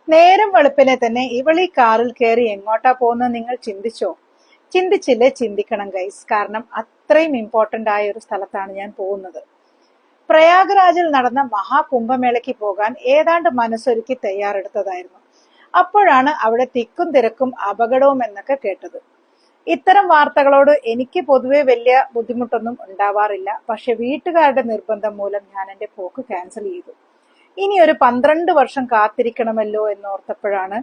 നേരം വെളുപ്പിനെ തന്നെ ഇവളീ കാറിൽ കയറി എങ്ങോട്ടാ പോകുന്നത് നിങ്ങൾ ചിന്തിച്ചോ? ചിന്തിച്ചില്ലേ? ചിന്തിക്കണം ഗൈസ്, കാരണം അത്രയും ഇമ്പോർട്ടന്റ് ആയ ഒരു സ്ഥലത്താണ് ഞാൻ പോകുന്നത്. പ്രയാഗ്രാജിൽ നടന്ന മഹാകുംഭമേളയ്ക്ക് പോകാൻ ഏതാണ്ട് മനസ്സൊരുക്കി തയ്യാറെടുത്തതായിരുന്നു. അപ്പോഴാണ് അവിടെ തിക്കും തിരക്കും അപകടവും എന്നൊക്കെ കേട്ടത്. ഇത്തരം വാർത്തകളോട് എനിക്ക് പൊതുവെ വലിയ ബുദ്ധിമുട്ടൊന്നും ഉണ്ടാവാറില്ല. പക്ഷെ വീട്ടുകാരുടെ നിർബന്ധം മൂലം ഞാൻ എന്റെ പോക്ക് ക്യാൻസൽ ചെയ്തു. ഇനി ഒരു 12 വർഷം കാത്തിരിക്കണമല്ലോ എന്നോർത്തപ്പോഴാണ്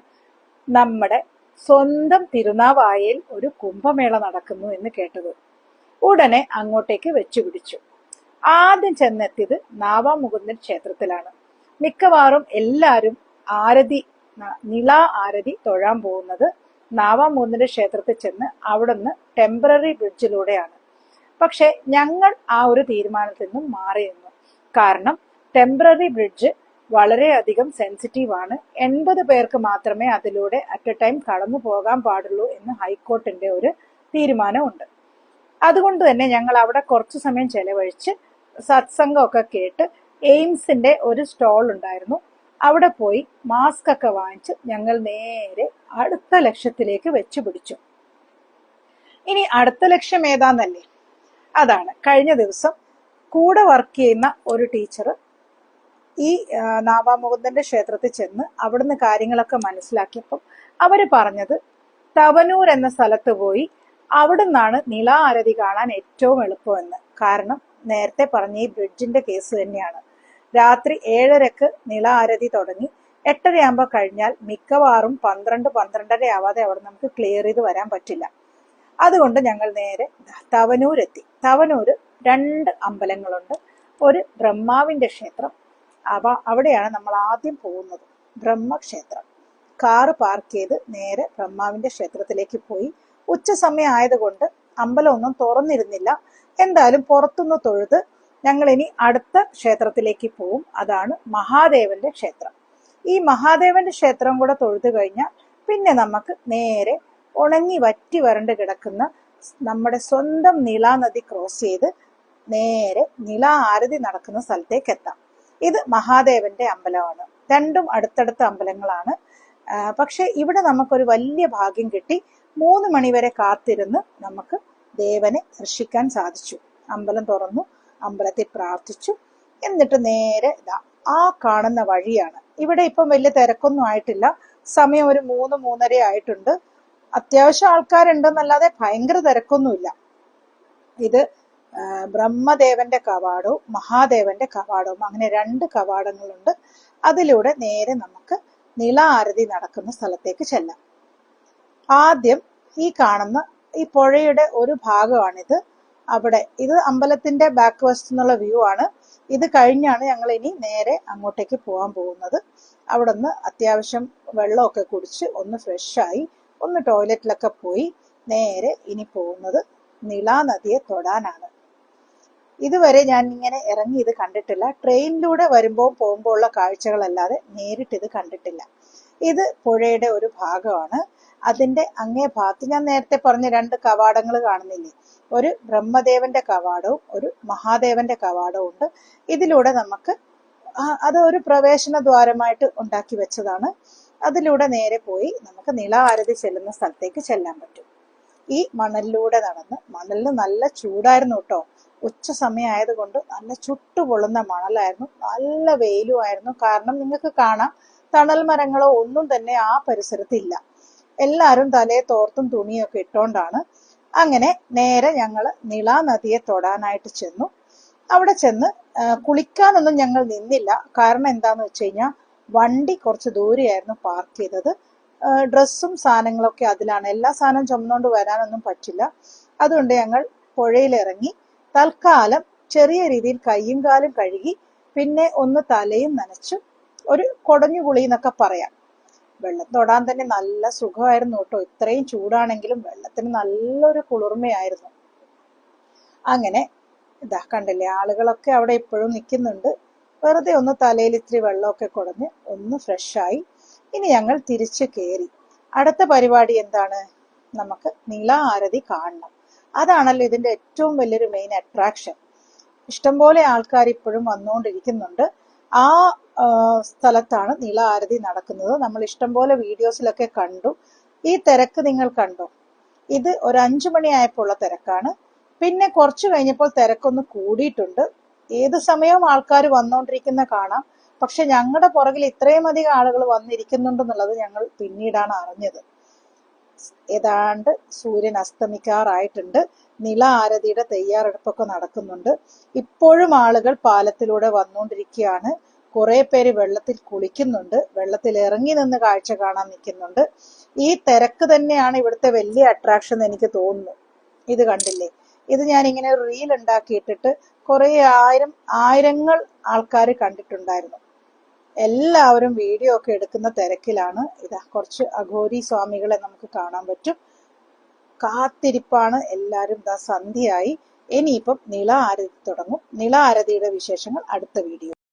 നമ്മുടെ സ്വന്തം തിരുനാവായയിൽ ഒരു കുംഭമേള നടക്കുന്നു എന്ന് കേട്ടത്. ഉടനെ അങ്ങോട്ടേക്ക് വെച്ചുപിടിച്ചു. ആദ്യം ചെന്നെത്തിയത് നാവാമുകുന്ദൻ ക്ഷേത്രത്തിലാണ്. മിക്കവാറും എല്ലാവരും നിള ആരതി തൊഴാൻ പോകുന്നത് നാവാമുകുന്ദന്റെ ക്ഷേത്രത്തിൽ ചെന്ന് അവിടുന്ന് ടെമ്പററി ബ്രിഡ്ജിലൂടെയാണ്. പക്ഷെ ഞങ്ങൾ ആ ഒരു തീരുമാനത്തിൽ നിന്നും മാറി നിന്നു. കാരണം ടെമ്പററി ബ്രിഡ്ജ് വളരെയധികം സെൻസിറ്റീവ് ആണ്. 80 പേർക്ക് മാത്രമേ അതിലൂടെ അറ്റ് എ ടൈം കടന്നു പോകാൻ പാടുള്ളൂ എന്ന് ഹൈക്കോർട്ടിന്റെ ഒരു തീരുമാനമുണ്ട്. അതുകൊണ്ട് തന്നെ ഞങ്ങൾ അവിടെ കുറച്ചു സമയം ചെലവഴിച്ച് സത്സംഗമൊക്കെ കേട്ട് എയിംസിന്റെ ഒരു സ്റ്റോൾ ഉണ്ടായിരുന്നു, അവിടെ പോയി മാസ്ക് ഒക്കെ വാങ്ങിച്ച് ഞങ്ങൾ നേരെ അടുത്ത ലക്ഷ്യത്തിലേക്ക് വെച്ചു പിടിച്ചു. ഇനി അടുത്ത ലക്ഷ്യം ഏതാന്നല്ലേ? അതാണ് കഴിഞ്ഞ ദിവസം കൂടെ വർക്ക് ചെയ്യുന്ന ഒരു ടീച്ചർ ഈ നാവാമുകുന്ദന്റെ ക്ഷേത്രത്തിൽ ചെന്ന് അവിടുന്ന് കാര്യങ്ങളൊക്കെ മനസ്സിലാക്കിയപ്പം അവര് പറഞ്ഞത് തവനൂർ എന്ന സ്ഥലത്ത് പോയി അവിടുന്നാണ് നിള ആരതി കാണാൻ ഏറ്റവും എളുപ്പമെന്ന്. കാരണം നേരത്തെ പറഞ്ഞ ഈ ബ്രിഡ്ജിന്റെ കേസ് തന്നെയാണ്. രാത്രി 7:30 നിള ആരതി തുടങ്ങി 8:30 കഴിഞ്ഞാൽ മിക്കവാറും 12-12:30 ആവാതെ അവിടെ നമുക്ക് ക്ലിയർ ചെയ്ത് വരാൻ പറ്റില്ല. അതുകൊണ്ട് ഞങ്ങൾ നേരെ തവനൂരെത്തി. തവനൂര് 2 അമ്പലങ്ങളുണ്ട്. ഒരു ബ്രഹ്മാവിന്റെ ക്ഷേത്രം, അവിടെയാണ് നമ്മൾ ആദ്യം പോകുന്നത്, ബ്രഹ്മക്ഷേത്രം. കാറ് പാർക്ക് ചെയ്ത് നേരെ ബ്രഹ്മാവിന്റെ ക്ഷേത്രത്തിലേക്ക് പോയി. ഉച്ച സമയം ആയതുകൊണ്ട് അമ്പലമൊന്നും തുറന്നിരുന്നില്ല. എന്തായാലും പുറത്തുനിന്ന് തൊഴുത് ഞങ്ങൾ ഇനി അടുത്ത ക്ഷേത്രത്തിലേക്ക് പോവും. അതാണ് മഹാദേവന്റെ ക്ഷേത്രം. ഈ മഹാദേവന്റെ ക്ഷേത്രം കൂടെ തൊഴുത് കഴിഞ്ഞാൽ പിന്നെ നമുക്ക് നേരെ ഉണങ്ങി വറ്റി വരണ്ട് കിടക്കുന്ന നമ്മുടെ സ്വന്തം നിളാ നദി ക്രോസ് ചെയ്ത് നേരെ നിള ആരതി നടക്കുന്ന സ്ഥലത്തേക്ക് എത്താം. ഇത് മഹാദേവന്റെ അമ്പലമാണ്. രണ്ടും അടുത്തടുത്ത അമ്പലങ്ങളാണ്. പക്ഷെ ഇവിടെ നമുക്കൊരു വലിയ ഭാഗ്യം കിട്ടി. 3 മണിവരെ കാത്തിരുന്ന് നമുക്ക് ദേവനെ ദർശിക്കാൻ സാധിച്ചു. അമ്പലം തുറന്നു, അമ്പലത്തിൽ പ്രാർത്ഥിച്ചു. എന്നിട്ട് നേരെ ആ കാണുന്ന വഴിയാണ്. ഇവിടെ ഇപ്പം വലിയ തിരക്കൊന്നും ആയിട്ടില്ല. സമയം ഒരു 3-3:30 ആയിട്ടുണ്ട്. അത്യാവശ്യം ആൾക്കാരുണ്ടെന്നല്ലാതെ ഭയങ്കര തിരക്കൊന്നുമില്ല. ഇത് ബ്രഹ്മദേവന്റെ കവാടവും മഹാദേവന്റെ കവാടവും, അങ്ങനെ 2 കവാടങ്ങളുണ്ട്. അതിലൂടെ നേരെ നമുക്ക് നിള ആരതി നടക്കുന്ന സ്ഥലത്തേക്ക് ചെല്ലാം. ആദ്യം ഈ കാണുന്ന ഈ പുഴയുടെ ഒരു ഭാഗമാണിത്. ഇത് അമ്പലത്തിന്റെ ബാക്ക് വശത്തു നിന്നുള്ള വ്യൂ ആണ്. ഇത് കഴിഞ്ഞാണ് ഞങ്ങൾ ഇനി നേരെ അങ്ങോട്ടേക്ക് പോകാൻ പോകുന്നത്. അവിടെ നിന്ന് അത്യാവശ്യം വെള്ളമൊക്കെ കുടിച്ച് ഒന്ന് ഫ്രഷായി ഒന്ന് ടോയ്ലറ്റിലൊക്കെ പോയി നേരെ ഇനി പോകുന്നത് നിളാ നദിയെ തൊടാനാണ്. ഇതുവരെ ഞാൻ ഇങ്ങനെ ഇറങ്ങി ഇത് കണ്ടിട്ടില്ല. ട്രെയിനിലൂടെ പോകുമ്പോൾ ഉള്ള കാഴ്ചകളല്ലാതെ നേരിട്ട് ഇത് കണ്ടിട്ടില്ല. ഇത് പുഴയുടെ ഒരു ഭാഗമാണ്. അതിന്റെ അങ്ങേ ഭാഗത്ത് ഞാൻ നേരത്തെ പറഞ്ഞ 2 കവാടങ്ങൾ കാണുന്നില്ലേ? ഒരു ബ്രഹ്മദേവന്റെ കവാടവും ഒരു മഹാദേവന്റെ കവാടവും ഉണ്ട്. ഇതിലൂടെ നമുക്ക് അത് ഒരു പ്രവേശന ദ്വാരമായിട്ട് ഉണ്ടാക്കി വെച്ചതാണ്. അതിലൂടെ നേരെ പോയി നമുക്ക് നിള ആരതി ചെല്ലുന്ന സ്ഥലത്തേക്ക് ചെല്ലാൻ പറ്റും. ഈ മണലിലൂടെ നടന്ന്, മണലിന് നല്ല ചൂടായിരുന്നു കേട്ടോ. ഉച്ച സമയം ആയതുകൊണ്ട് നല്ല ചുട്ടുപൊള്ളുന്ന മണലായിരുന്നു, നല്ല വെയിലുമായിരുന്നു. കാരണം നിങ്ങൾക്ക് കാണാം, തണൽ മരങ്ങളോ ഒന്നും തന്നെ ആ പരിസരത്ത് ഇല്ല. എല്ലാവരും തലയെ തോർത്തും തുണിയൊക്കെ ഇട്ടോണ്ടാണ്. അങ്ങനെ നേരെ ഞങ്ങള് നിള നദിയെ തൊടാനായിട്ട് ചെന്നു. അവിടെ ചെന്ന് കുളിക്കാനൊന്നും ഞങ്ങൾ നിന്നില്ല. കാരണം എന്താന്ന് വെച്ച് കഴിഞ്ഞാൽ വണ്ടി കുറച്ച് ദൂരെയായിരുന്നു പാർക്ക് ചെയ്തത്. ഡ്രസ്സും സാധനങ്ങളൊക്കെ അതിലാണ്. എല്ലാ സാധനവും ചുമന്നുകൊണ്ട് വരാനൊന്നും പറ്റില്ല. അതുകൊണ്ട് ഞങ്ങൾ പുഴയിലിറങ്ങി തൽക്കാലം ചെറിയ രീതിയിൽ കൈയും കാലും കഴുകി, പിന്നെ ഒന്ന് തലയും നനച്ചു, ഒരു കൊടഞ്ഞു കുളി എന്നൊക്കെ പറയാം. വെള്ളം തൊടാൻ തന്നെ നല്ല സുഖമായിരുന്നു കേട്ടോ. ഇത്രയും ചൂടാണെങ്കിലും വെള്ളത്തിന് നല്ലൊരു കുളിർമയായിരുന്നു. അങ്ങനെ കണ്ടില്ലേ, ആളുകളൊക്കെ അവിടെ ഇപ്പോഴും നിൽക്കുന്നുണ്ട്. വെറുതെ ഒന്ന് തലയിൽ ഇത്തിരി വെള്ളമൊക്കെ കുടഞ്ഞ് ഒന്ന് ഫ്രഷായി ഇനി ഞങ്ങൾ തിരിച്ചു കയറി. അടുത്ത പരിപാടി എന്താണ്? നമുക്ക് നിള ആരതി കാണണം. അതാണല്ലോ ഇതിന്റെ ഏറ്റവും വലിയൊരു മെയിൻ അട്രാക്ഷൻ. ഇഷ്ടംപോലെ ആൾക്കാർ ഇപ്പോഴും വന്നുകൊണ്ടിരിക്കുന്നുണ്ട്. ആ സ്ഥലത്താണ് നിള ആരതി നടക്കുന്നത്. നമ്മൾ ഇഷ്ടംപോലെ വീഡിയോസിലൊക്കെ കണ്ടു. ഈ തിരക്ക് നിങ്ങൾ കണ്ടോ? ഇത് ഒരു 5 മണിയായപ്പോൾ ഉള്ള തിരക്കാണ്. പിന്നെ കുറച്ചു കഴിഞ്ഞപ്പോൾ തിരക്കൊന്ന് കൂടിയിട്ടുണ്ട്. ഏത് സമയവും ആൾക്കാർ വന്നുകൊണ്ടിരിക്കുന്ന കാണാം. പക്ഷെ ഞങ്ങളുടെ പുറകിൽ ഇത്രയും അധികം ആളുകൾ വന്നിരിക്കുന്നുണ്ടെന്നുള്ളത് ഞങ്ങൾ പിന്നീടാണ് അറിഞ്ഞത്. ഏതാണ്ട് സൂര്യൻ അസ്തമിക്കാറായിട്ടുണ്ട്. നിള ആരതിയുടെ തയ്യാറെടുപ്പൊക്കെ നടക്കുന്നുണ്ട്. ഇപ്പോഴും ആളുകൾ പാലത്തിലൂടെ വന്നുകൊണ്ടിരിക്കുകയാണ്. കുറെ പേര് വെള്ളത്തിൽ കുളിക്കുന്നുണ്ട്, വെള്ളത്തിൽ ഇറങ്ങി നിന്ന് കാഴ്ച കാണാൻ നിൽക്കുന്നുണ്ട്. ഈ തിരക്ക് തന്നെയാണ് ഇവിടുത്തെ വലിയ അട്രാക്ഷൻ എന്ന് എനിക്ക് തോന്നുന്നു. ഇത് കണ്ടില്ലേ? ഇത് ഞാൻ ഇങ്ങനെ ഒരു റീൽ ഉണ്ടാക്കിയിട്ടിട്ട് കുറെ ആയിരങ്ങൾ ആൾക്കാർ കണ്ടിട്ടുണ്ടായിരുന്നു. എല്ലാവരും വീഡിയോ ഒക്കെ എടുക്കുന്ന തിരക്കിലാണ്. ഇതാ കുറച്ച് അഘോരി സ്വാമികളെ നമുക്ക് കാണാൻ പറ്റും. കാത്തിരിപ്പാണ് എല്ലാവരും. സന്ധ്യയായി. ഇനിയിപ്പം നിള ആരതി തുടങ്ങും. നിള ആരതിയുടെ വിശേഷങ്ങൾ അടുത്ത വീഡിയോ.